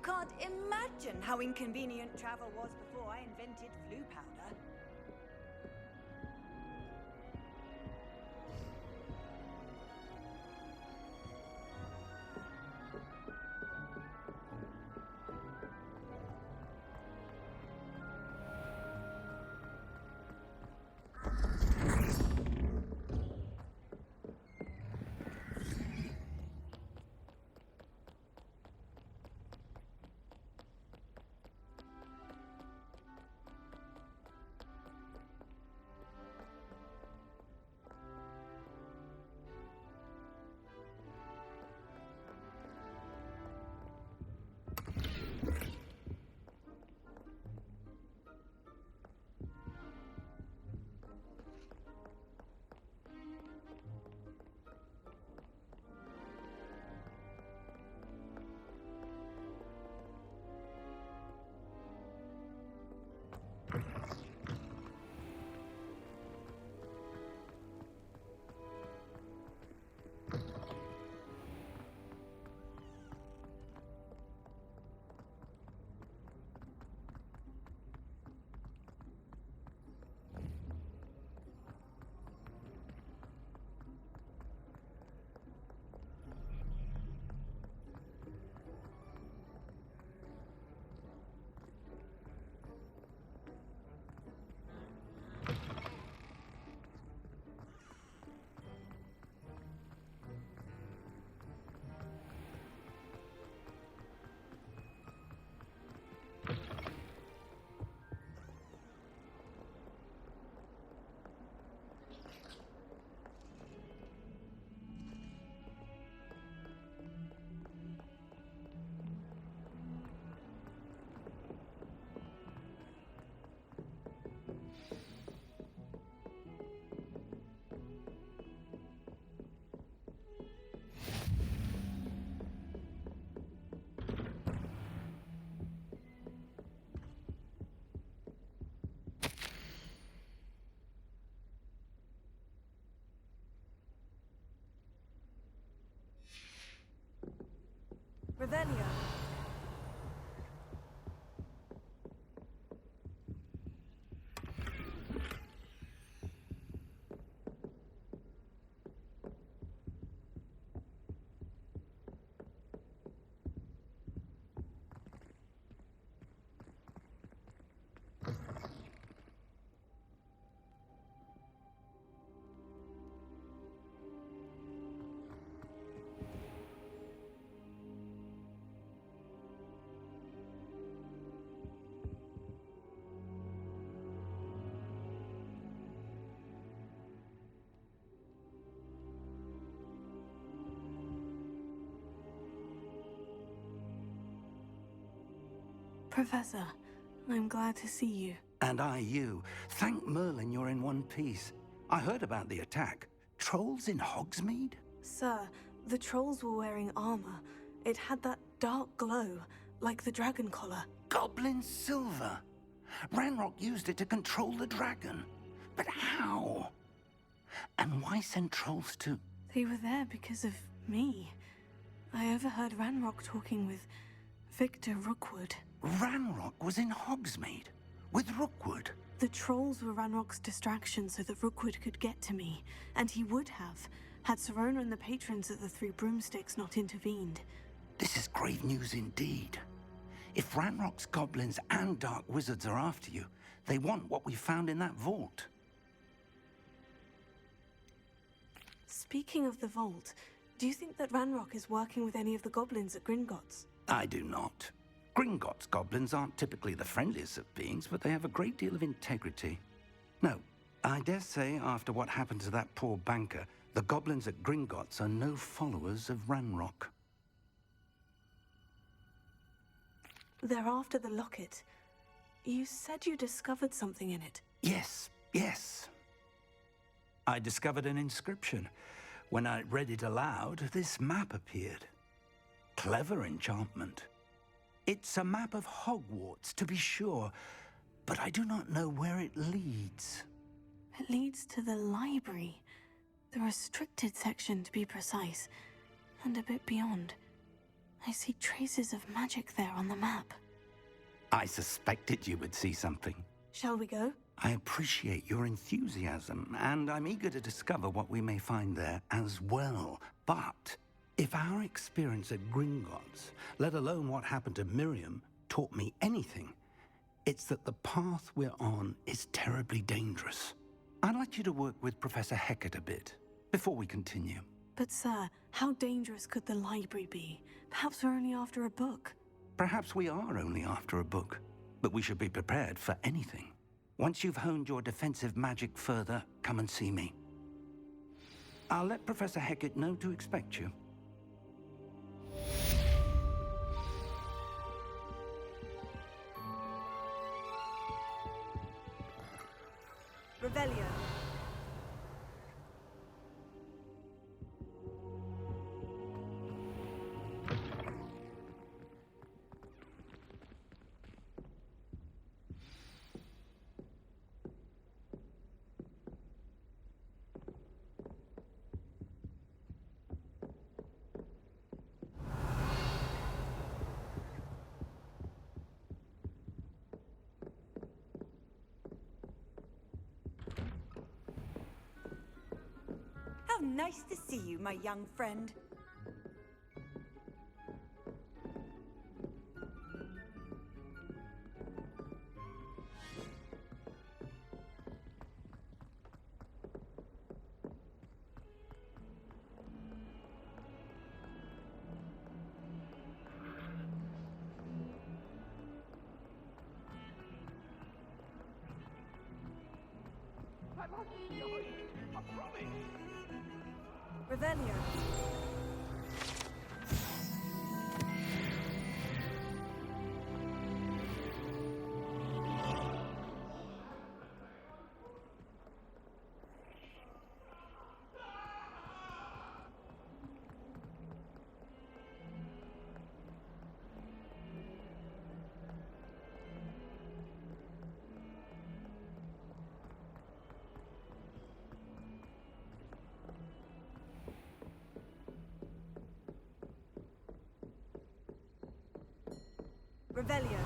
can't imagine how inconvenient travel was before I invented flu powder. Revelio. Professor, I'm glad to see you. And I you. Thank Merlin you're in one piece. I heard about the attack. Trolls in Hogsmeade? Sir, the trolls were wearing armor. It had that dark glow, like the dragon collar. Goblin silver! Ranrock used it to control the dragon. But how? And why send trolls to... They were there because of me. I overheard Ranrock talking with Victor Rookwood. Ranrock was in Hogsmeade? With Rookwood? The trolls were Ranrock's distraction so that Rookwood could get to me. And he would have, had Serona and the patrons at the Three Broomsticks not intervened. This is grave news indeed. If Ranrock's goblins and dark wizards are after you, they want what we found in that vault. Speaking of the vault, do you think that Ranrock is working with any of the goblins at Gringotts? I do not. Gringotts goblins aren't typically the friendliest of beings, but they have a great deal of integrity. No, I dare say after what happened to that poor banker, the goblins at Gringotts are no followers of Ranrock. They're after the locket. You said you discovered something in it. Yes. I discovered an inscription. When I read it aloud, this map appeared. Clever enchantment. It's a map of Hogwarts, to be sure, but I do not know where it leads. It leads to the library. The restricted section, to be precise, and a bit beyond. I see traces of magic there on the map. I suspected you would see something. Shall we go? I appreciate your enthusiasm, and I'm eager to discover what we may find there as well. But if our experience at Gringotts, let alone what happened to Miriam, taught me anything, it's that the path we're on is terribly dangerous. I'd like you to work with Professor Hecat a bit before we continue. But sir, how dangerous could the library be? Perhaps we're only after a book. Perhaps we are only after a book, but we should be prepared for anything. Once you've honed your defensive magic further, come and see me. I'll let Professor Hecat know to expect you. Revelio. How nice to see you, my young friend. Revelio. Revelio.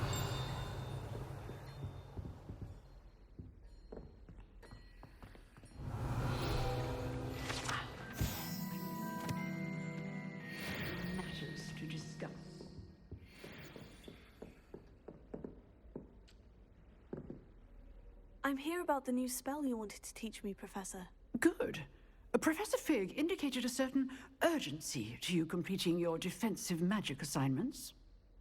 Matters to discuss. I'm here about the new spell you wanted to teach me, Professor. Good. Professor Fig indicated a certain urgency to you completing your defensive magic assignments.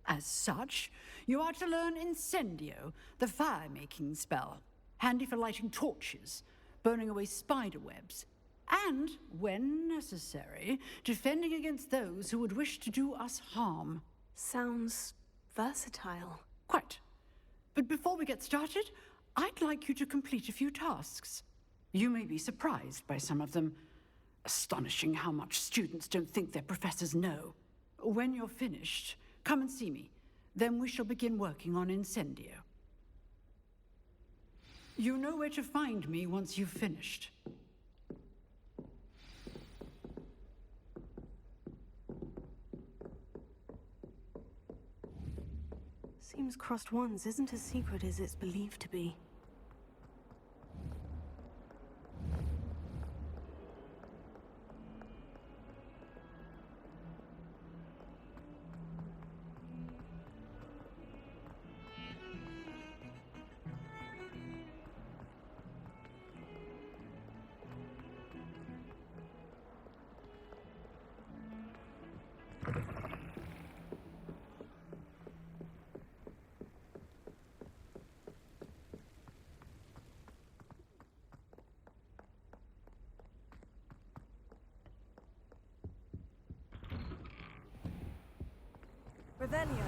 As such, you are to learn Incendio, the fire-making spell, handy for lighting torches, burning away spider webs, and, when necessary, defending against those who would wish to do us harm. Sounds versatile. Quite. But before we get started, I'd like you to complete a few tasks. You may be surprised by some of them. Astonishing how much students don't think their professors know. When you're finished, come and see me. Then we shall begin working on Incendio. You know where to find me once you've finished. Seems crossed ones isn't as secret as it's believed to be. Revelio.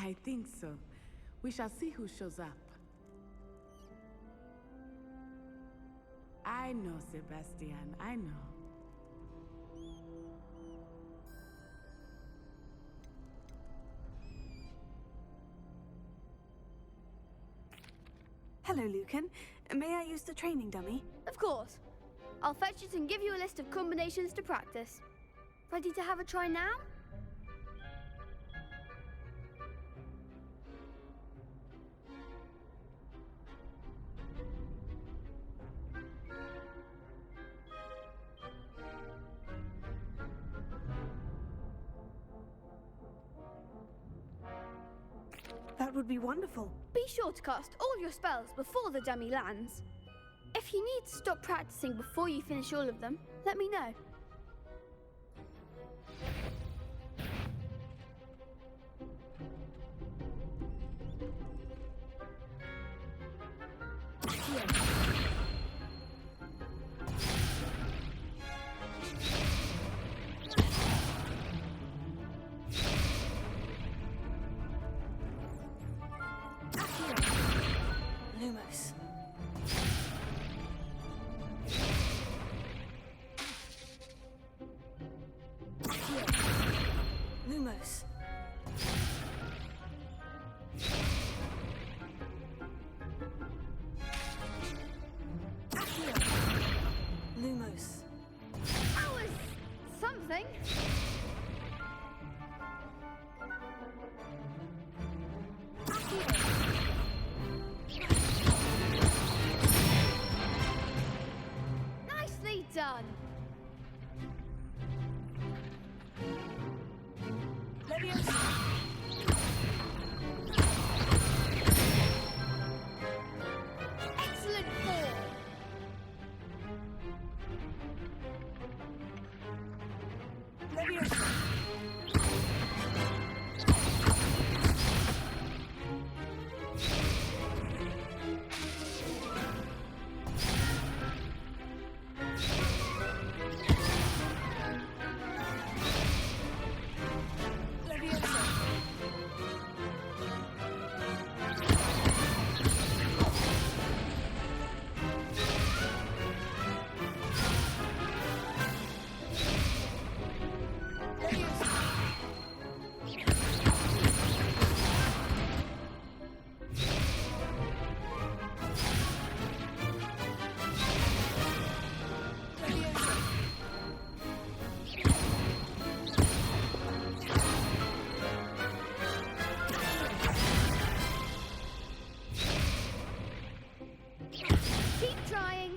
I think so. We shall see who shows up. I know, Sebastian, I know. Hello, Lucan. May I use the training dummy? Of course. I'll fetch it and give you a list of combinations to practice. Ready to have a try now? That would be wonderful. Be sure to cast all your spells before the dummy lands. If you need to stop practicing before you finish all of them, let me know. Lumos. Lumos. Lumos. That was something. Nicely done. Excellent ball. Keep trying.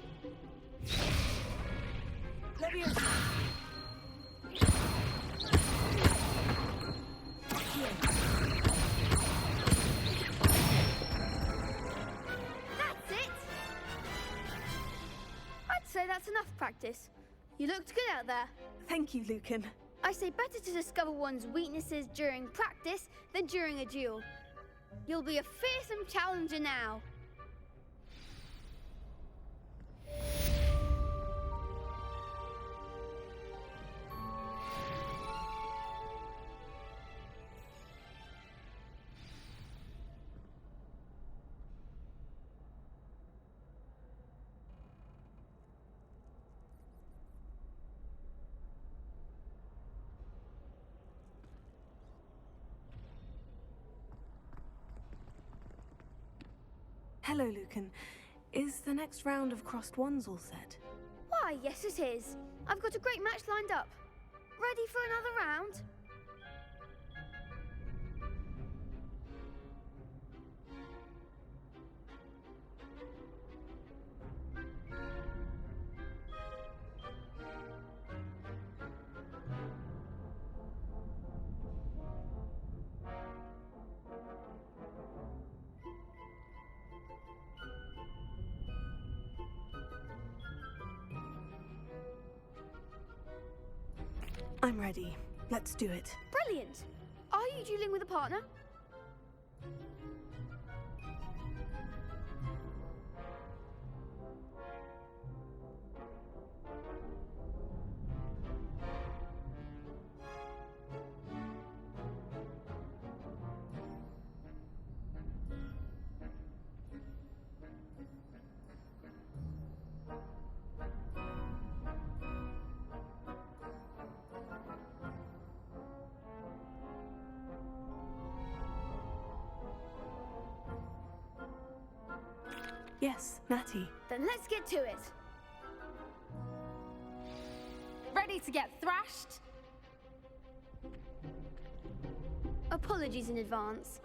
That's it. I'd say that's enough practice. You looked good out there. Thank you, Lucan. I say better to discover one's weaknesses during practice than during a duel. You'll be a fearsome challenger now. Hello, Lucan. Is the next round of crossed ones all set? Why, yes it is. I've got a great match lined up. Ready for another round? I'm ready. Let's do it. Brilliant. Are you dueling with a partner? Yes, Natty. Then let's get to it. Ready to get thrashed? Apologies in advance.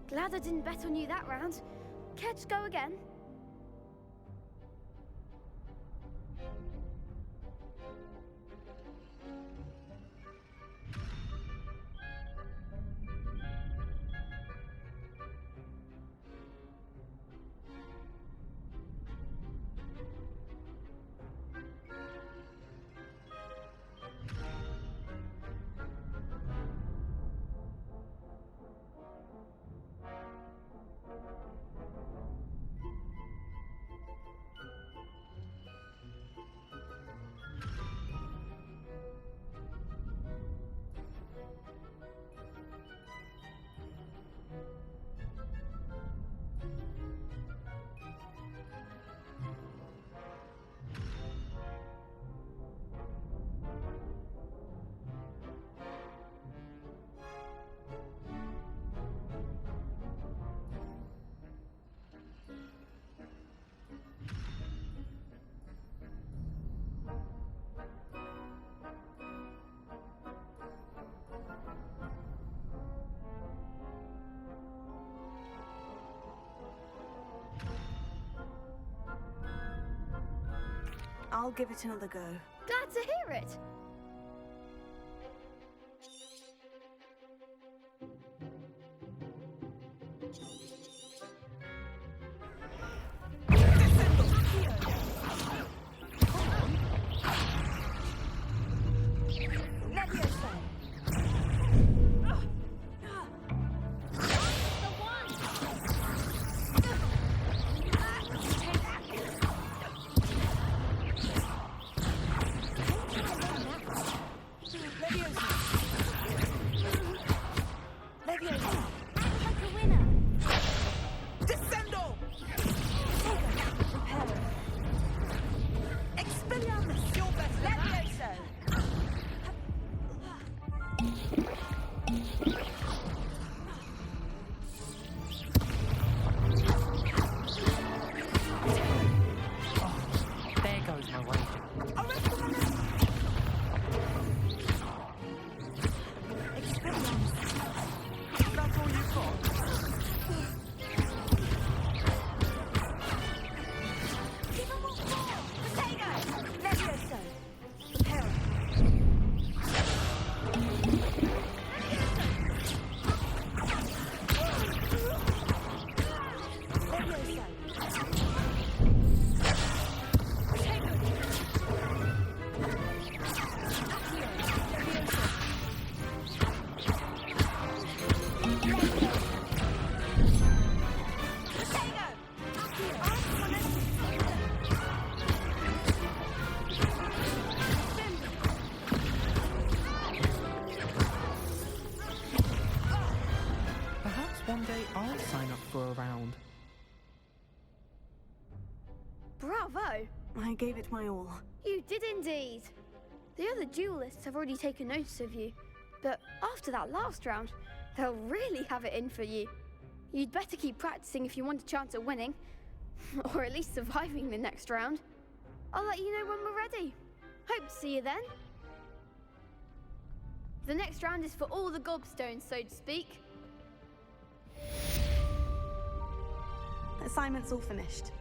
Glad I didn't bet on you that round. Care to go again? I'll give it another go. Glad to hear it. One day I'll sign up for a round. Bravo! I gave it my all. You did indeed. The other duelists have already taken notice of you, but after that last round, they'll really have it in for you. You'd better keep practicing if you want a chance at winning, or at least surviving the next round. I'll let you know when we're ready. Hope to see you then. The next round is for all the gobstones, so to speak. Assignment's all finished.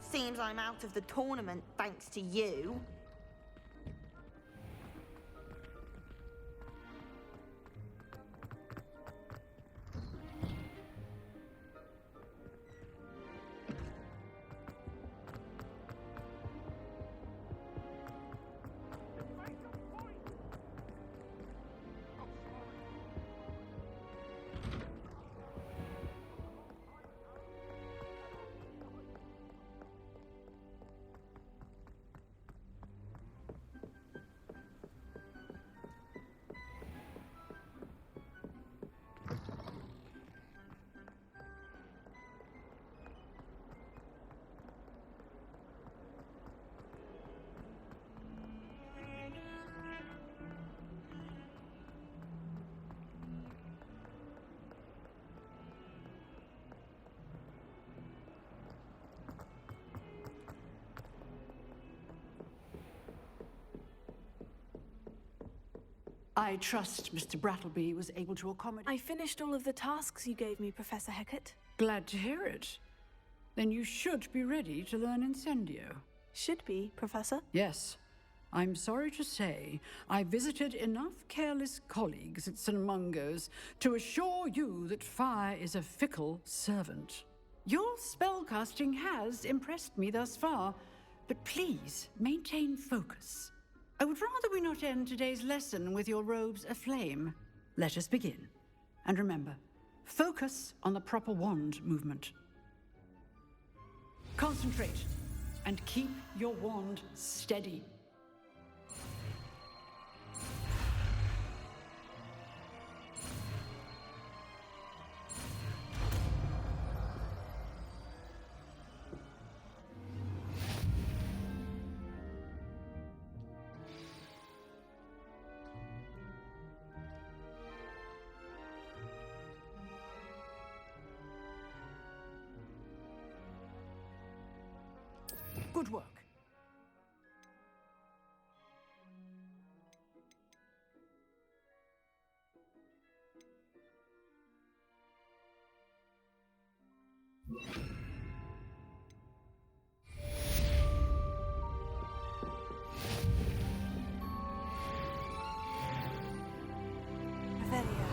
Seems I'm out of the tournament thanks to you. I trust Mr. Brattleby was able to accommodate... I finished all of the tasks you gave me, Professor Hecat. Glad to hear it. Then you should be ready to learn Incendio. Should be, Professor. Yes. I'm sorry to say, I visited enough careless colleagues at St. Mungo's to assure you that fire is a fickle servant. Your spellcasting has impressed me thus far, but please maintain focus. I would rather we not end today's lesson with your robes aflame. Let us begin. And remember, focus on the proper wand movement. Concentrate, and keep your wand steady. Good work. Revelio.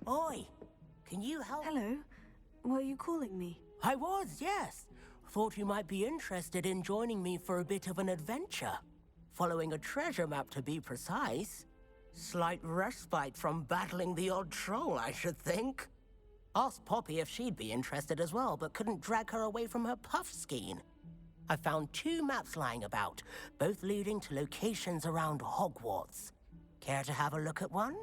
Oi, can you help? Hello. Were you calling me? I was, yes. Thought you might be interested in joining me for a bit of an adventure. Following a treasure map, to be precise. Slight respite from battling the odd troll, I should think. Asked Poppy if she'd be interested as well, but couldn't drag her away from her puff skein. I found 2 maps lying about, both leading to locations around Hogwarts. Care to have a look at one?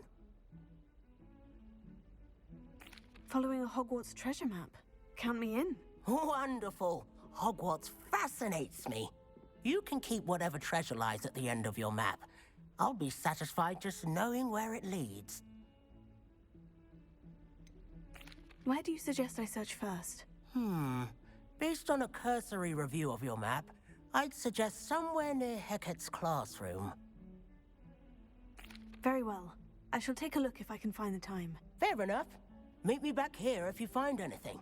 Following a Hogwarts treasure map. Count me in. Wonderful. Hogwarts fascinates me. You can keep whatever treasure lies at the end of your map. I'll be satisfied just knowing where it leads. Where do you suggest I search first? Based on a cursory review of your map, I'd suggest somewhere near Hecat's classroom. Very well. I shall take a look if I can find the time. Fair enough. Meet me back here if you find anything.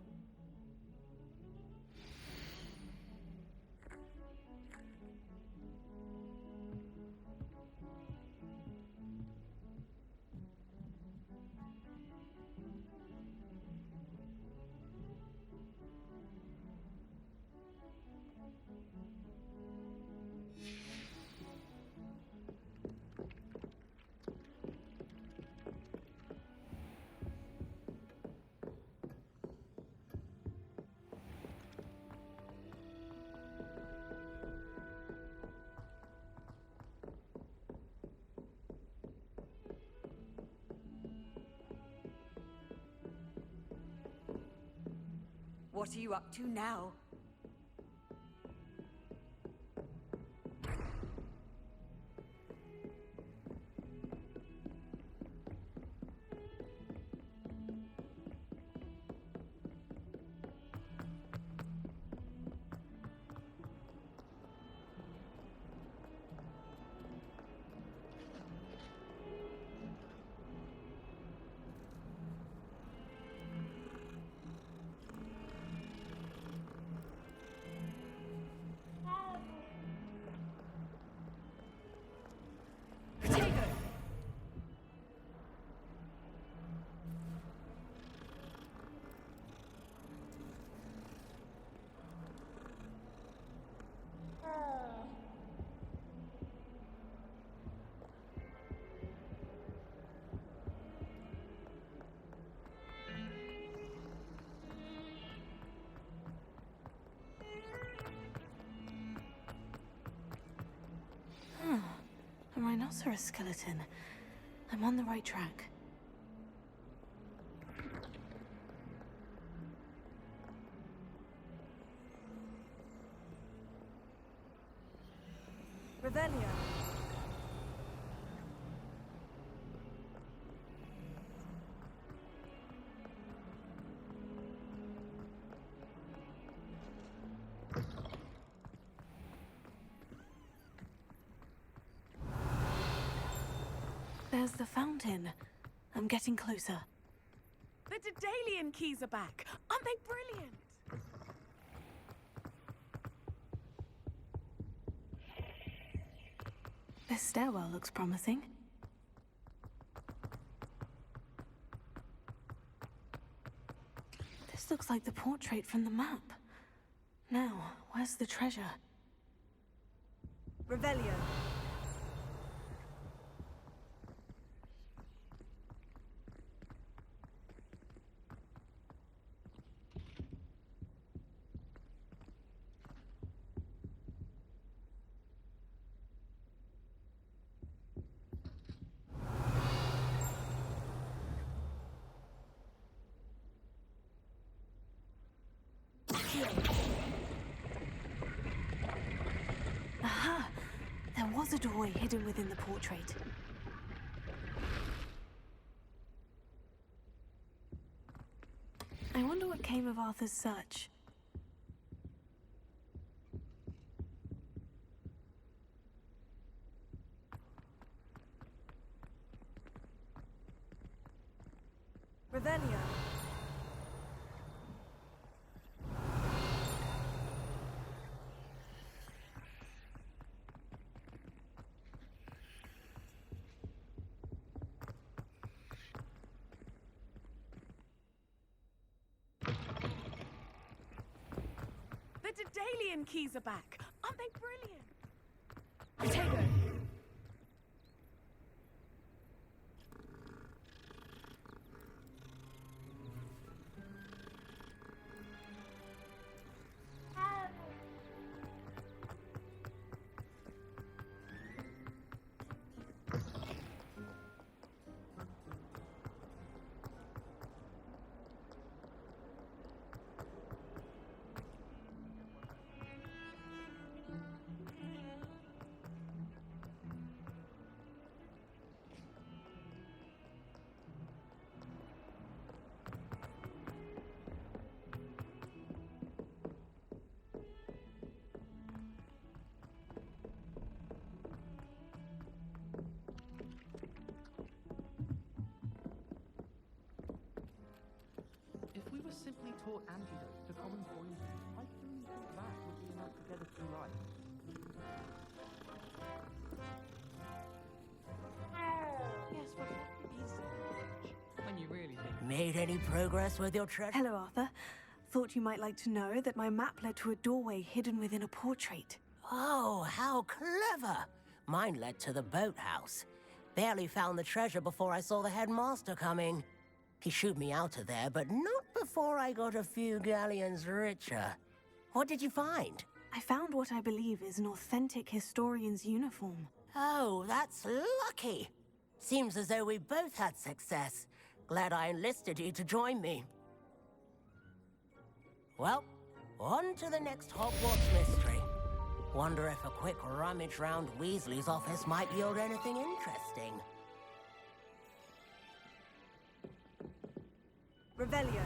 What are you up to now? A rhinoceros skeleton. I'm on the right track. Revelio. There's the fountain. I'm getting closer. The Daedalian keys are back. Aren't they brilliant? This stairwell looks promising. This looks like the portrait from the map. Now, where's the treasure? Revelio. Aha! There was a doorway hidden within the portrait. I wonder what came of Arthur's search. Revelio. The Daedalian keys are back. Aren't they brilliant? Potato. If we were simply taught antidotes to common poisons, I think that would be enough to get us through life. Yes, but easy. When you really think. Made any progress with your treasure? Hello, Arthur. Thought you might like to know that my map led to a doorway hidden within a portrait. Oh, how clever! Mine led to the boathouse. Barely found the treasure before I saw the headmaster coming. He shooed me out of there, but not before I got a few galleons richer. What did you find? I found what I believe is an authentic historian's uniform. Oh, that's lucky. Seems as though we both had success. Glad I enlisted you to join me. Well, on to the next Hogwarts mystery. Wonder if a quick rummage round Weasley's office might yield anything interesting. Revelio.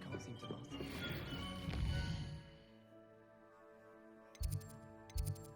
Can't seem to master it. That's my stirring technique's a bit off.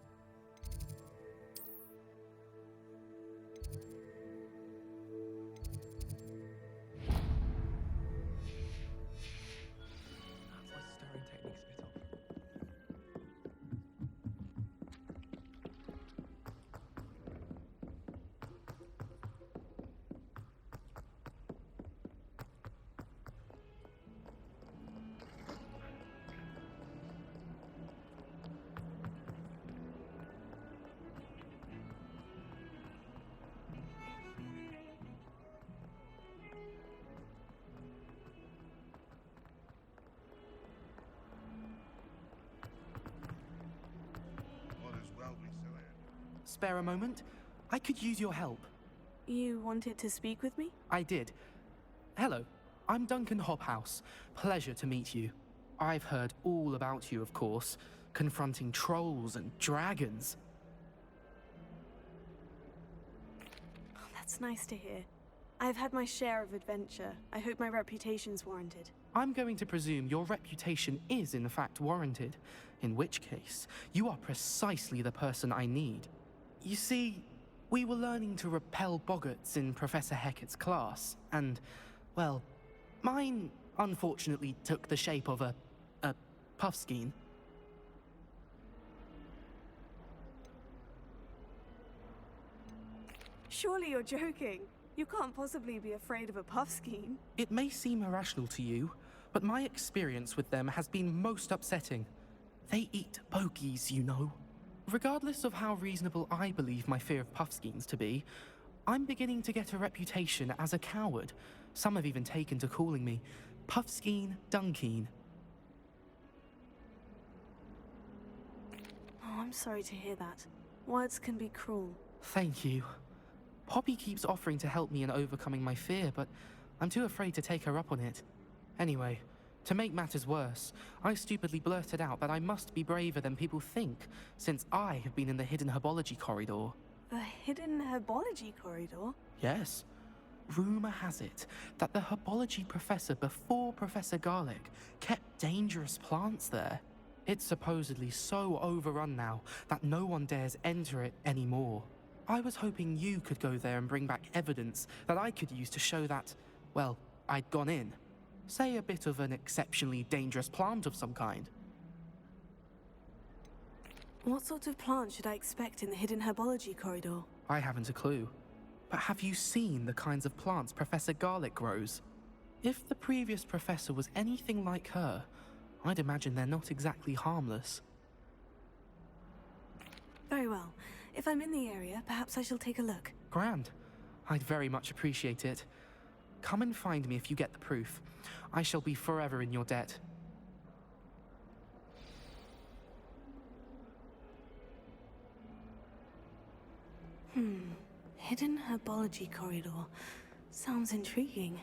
Spare a moment? I could use your help. You wanted to speak with me? I did. Hello, I'm Duncan Hobhouse. Pleasure to meet you. I've heard all about you, of course, confronting trolls and dragons. Oh, that's nice to hear. I've had my share of adventure. I hope my reputation's warranted. I'm going to presume your reputation is in fact warranted, in which case, you are precisely the person I need. You see, we were learning to repel boggarts in Professor Hecat's class, and, well, mine unfortunately took the shape of a puffskein. Surely you're joking. You can't possibly be afraid of a puffskein. It may seem irrational to you, but my experience with them has been most upsetting. They eat bogies, you know. Regardless of how reasonable I believe my fear of puffskeins to be, I'm beginning to get a reputation as a coward. Some have even taken to calling me Puffskein Dunkeen. Oh, I'm sorry to hear that. Words can be cruel. Thank you. Poppy keeps offering to help me in overcoming my fear, but I'm too afraid to take her up on it. Anyway, to make matters worse, I stupidly blurted out that I must be braver than people think, since I have been in the hidden herbology corridor. The hidden herbology corridor? Yes. Rumor has it that the herbology professor before Professor Garlick kept dangerous plants there. It's supposedly so overrun now that no one dares enter it anymore. I was hoping you could go there and bring back evidence that I could use to show that, well, I'd gone in. Say a bit of an exceptionally dangerous plant of some kind. What sort of plant should I expect in the hidden herbology corridor? I haven't a clue. But have you seen the kinds of plants Professor Garlick grows? If the previous professor was anything like her, I'd imagine they're not exactly harmless. Very well. If I'm in the area, perhaps I shall take a look. Grand. I'd very much appreciate it. Come and find me if you get the proof. I shall be forever in your debt. Hidden herbology corridor. Sounds intriguing.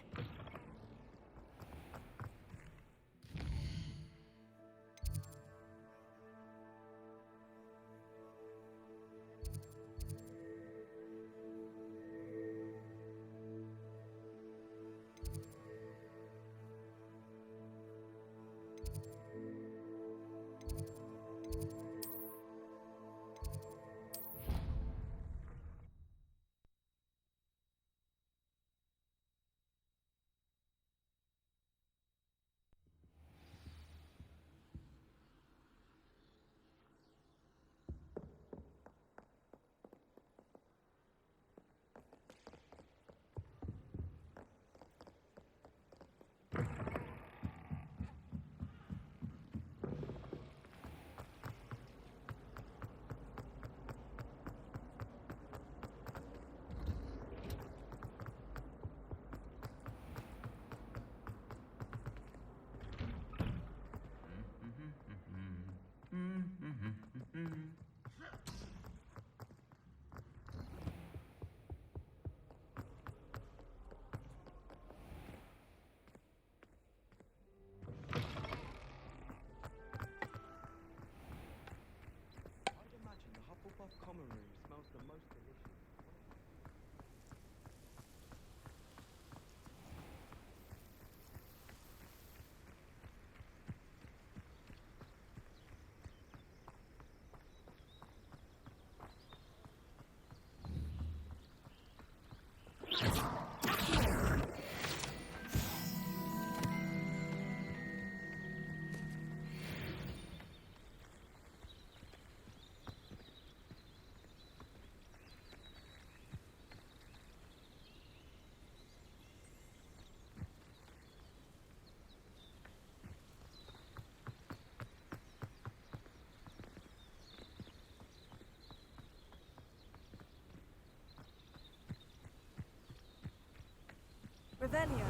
Revelio.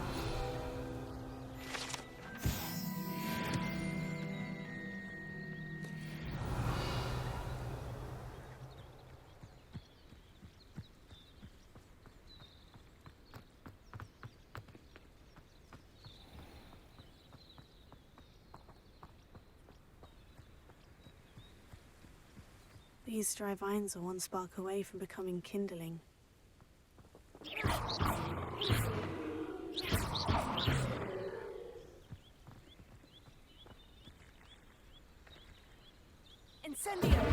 These dry vines are one spark away from becoming kindling. Incendio!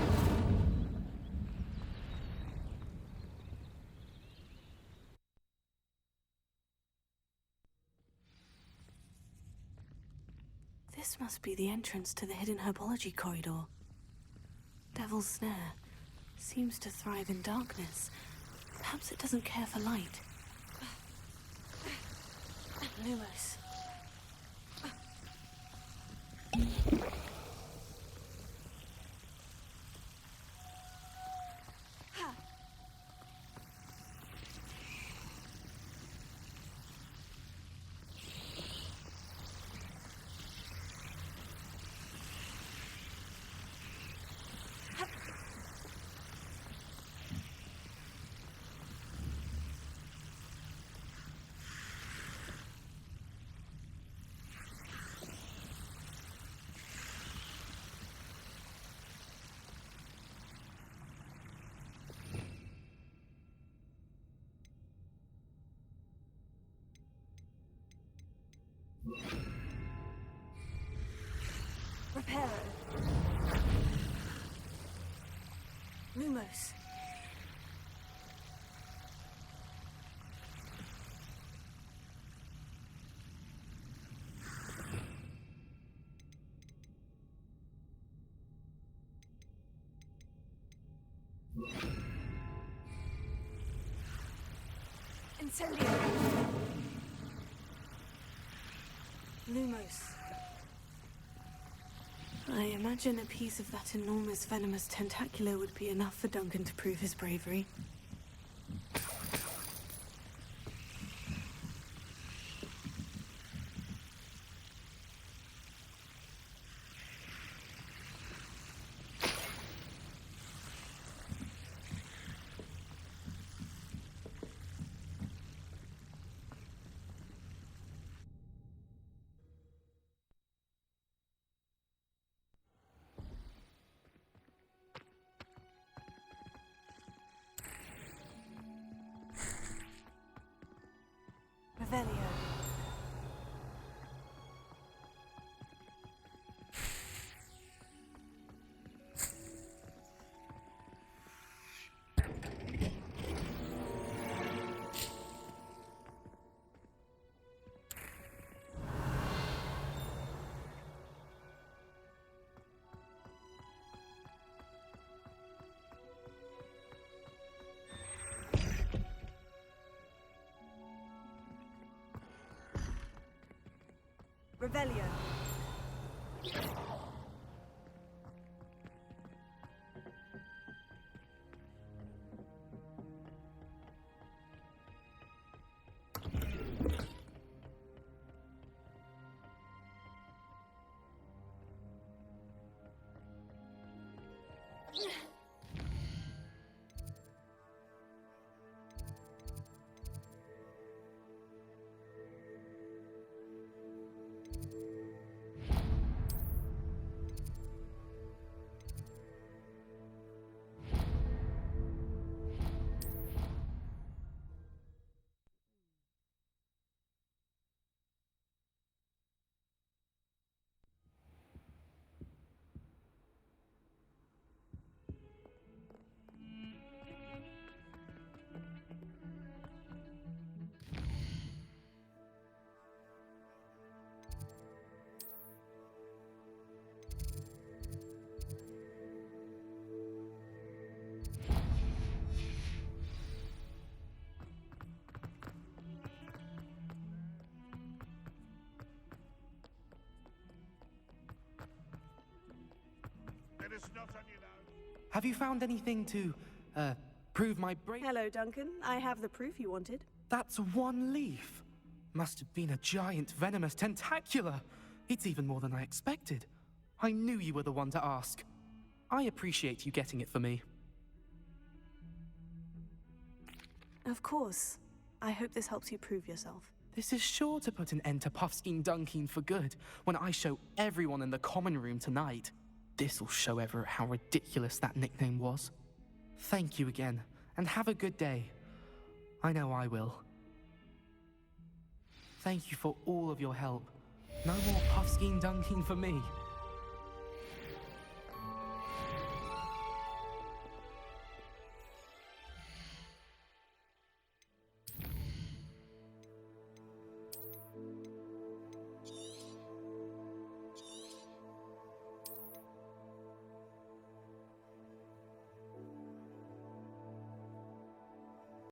This must be the entrance to the hidden herbology corridor. Devil's Snare seems to thrive in darkness. Perhaps it doesn't care for light. Lumos. Reparo. Lumos. Incendio. Lumos. I imagine a piece of that enormous venomous tentacula would be enough for Duncan to prove his bravery. Revelio. Revelio. Have you found anything to, prove my bravery? Hello, Duncan. I have the proof you wanted. That's one leaf. Must have been a giant venomous tentacula. It's even more than I expected. I knew you were the one to ask. I appreciate you getting it for me. Of course. I hope this helps you prove yourself. This is sure to put an end to Puffskein Dunkeen for good when I show everyone in the common room tonight. This'll show Everett how ridiculous that nickname was. Thank you again, and have a good day. I know I will. Thank you for all of your help. No more Puffskein Dunkeen for me.